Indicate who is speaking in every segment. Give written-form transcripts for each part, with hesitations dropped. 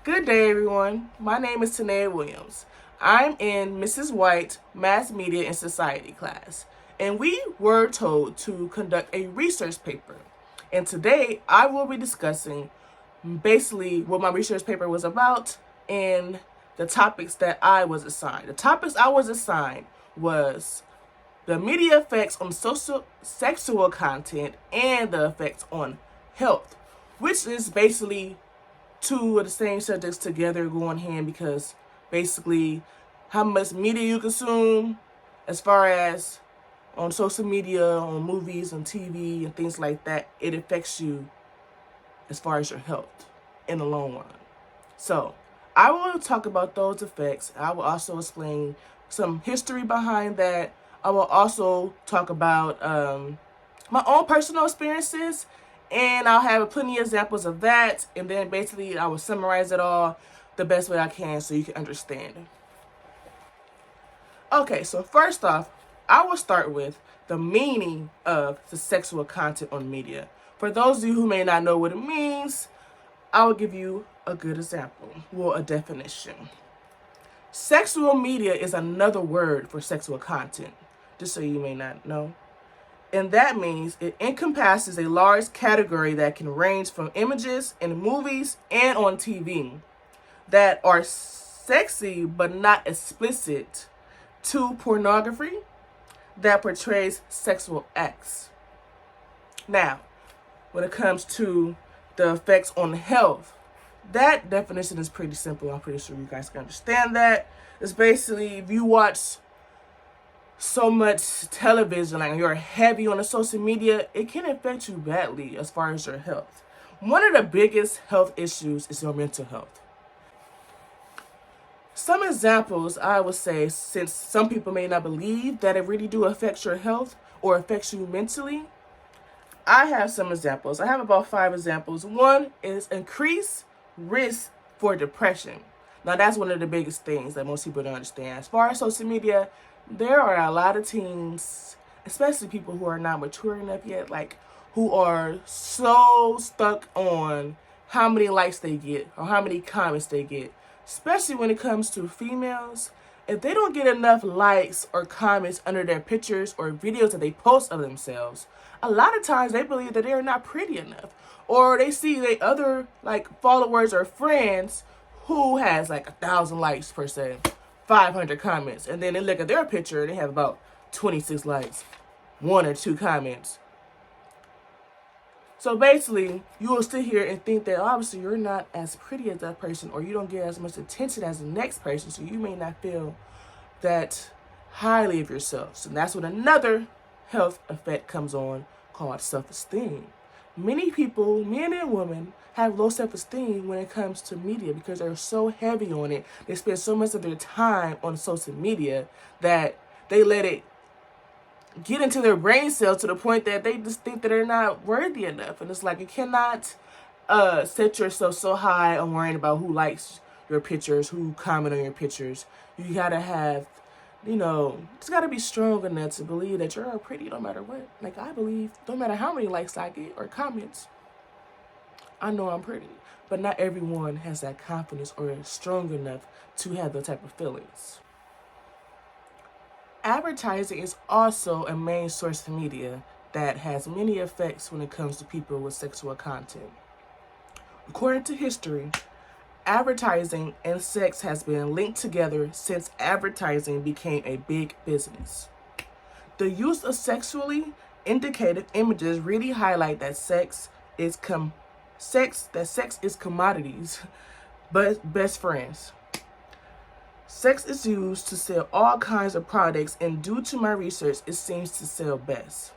Speaker 1: Good day, everyone. My name is Tanea Williams. I'm in Mrs. White Mass Media and Society class, and we were told to conduct a research paper. And today I will be discussing basically what my research paper was about and the topics that I was assigned. The topics I was assigned was the media effects on sexual content and the effects on health, which is basically two of the same subjects together going hand because basically how much media you consume as far as on social media, on movies, on TV and things like that, it affects you as far as your health in the long run. So I will talk about those effects. I will also explain some history behind that. I will also talk about my own personal experiences, and I'll have plenty of examples of that, and then basically I will summarize it all the best way I can so you can understand. Okay, so first off, I will start with the meaning of the sexual content on media. For those of you who may not know what it means, I will give you a good example, well, a definition. Sexual media is another word for sexual content, just so you may not know. And that means it encompasses a large category that can range from images in movies and on TV that are sexy but not explicit to pornography that portrays sexual acts. Now, when it comes to the effects on health, that definition is pretty simple. I'm pretty sure you guys can understand that. It's basically if you watch so much television, like you're heavy on the social media, it can affect you badly as far as your health. One of the biggest health issues is your mental health. Some examples I would say, since some people may not believe that it really do affect your health or affects you mentally, I have some examples. I have about 5 examples. One is increased risk for depression. Now that's one of the biggest things that most people don't understand. As far as social media, there are a lot of teens, especially people who are not mature enough yet, like who are so stuck on how many likes they get or how many comments they get, especially when it comes to females. If they don't get enough likes or comments under their pictures or videos that they post of themselves, a lot of times they believe that they're not pretty enough, or they see their other like followers or friends who has like 1,000 likes per se, 500 comments, and then they look at their picture and they have about 26 likes, 1 or 2 comments. So basically, you will sit here and think that obviously you're not as pretty as that person, or you don't get as much attention as the next person, so you may not feel that highly of yourself. So that's when another health effect comes on called self-esteem. Many people, men and women, have low self-esteem when it comes to media because they're so heavy on it. They spend so much of their time on social media that they let it get into their brain cells to the point that they just think that they're not worthy enough. And it's like you cannot set yourself so high on worrying about who likes your pictures, who comment on your pictures. You gotta have, just gotta be strong enough to believe that you're pretty no matter what. Like I believe, no matter how many likes I get or comments, I know I'm pretty. But not everyone has that confidence or is strong enough to have those type of feelings. Advertising is also a main source of media that has many effects when it comes to people with sexual content. According to history, advertising and sex has been linked together since advertising became a big business. The use of sexually indicative images really highlight that sex is commodities, but best friends. Sex is used to sell all kinds of products, and due to my research, it seems to sell best.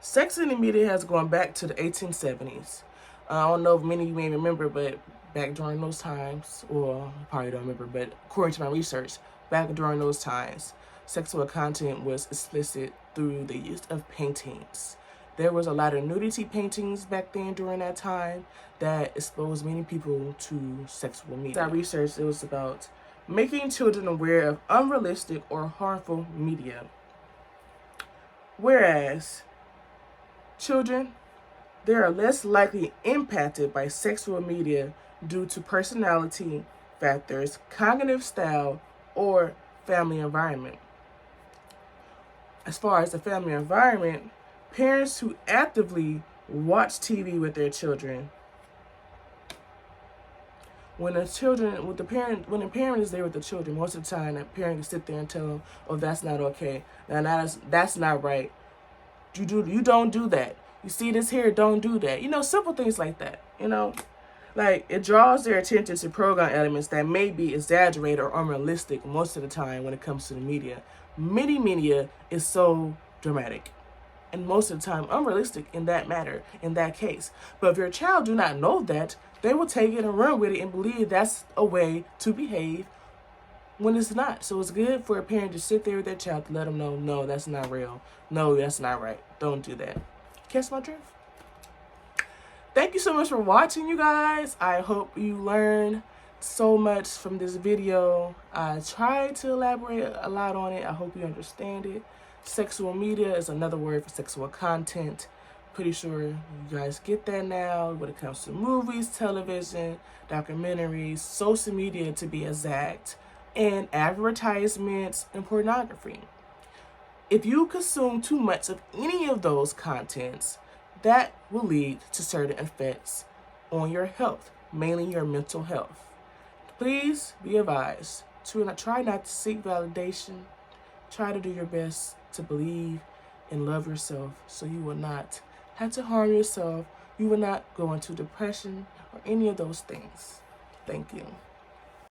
Speaker 1: Sex in the media has gone back to the 1870s. I don't know if many of you may remember, but back during those times, or probably don't remember, but according to my research, back during those times, sexual content was explicit through the use of paintings. There was a lot of nudity paintings back then during that time that exposed many people to sexual media. Our research, it was about making children aware of unrealistic or harmful media. Whereas children they are less likely impacted by sexual media due to personality factors, cognitive style, or family environment. As far as the family environment, parents who actively watch TV with their children, when the parent is there with the children, most of the time that parent can sit there and tell them, "Oh, that's not okay. Now that's not right. You don't do that. You see this here, don't do that." Simple things like that. Like, it draws their attention to program elements that may be exaggerated or unrealistic most of the time when it comes to the media. Many media is so dramatic and most of the time unrealistic in that case. But if your child do not know that, they will take it and run with it and believe that's a way to behave when it's not. So it's good for a parent to sit there with their child to let them know, no, that's not real. No, that's not right. Don't do that. Catch my drift? Thank you so much for watching, you guys. I hope you learned so much from this video. I tried to elaborate a lot on it. I hope you understand it. Sexual media is another word for sexual content. Pretty sure you guys get that now when it comes to movies, television, documentaries, social media to be exact, and advertisements and pornography. If you consume too much of any of those contents, that will lead to certain effects on your health, mainly your mental health. Please be advised to try not to seek validation. Try to do your best to believe and love yourself so you will not have to harm yourself. You will not go into depression or any of those things. Thank you.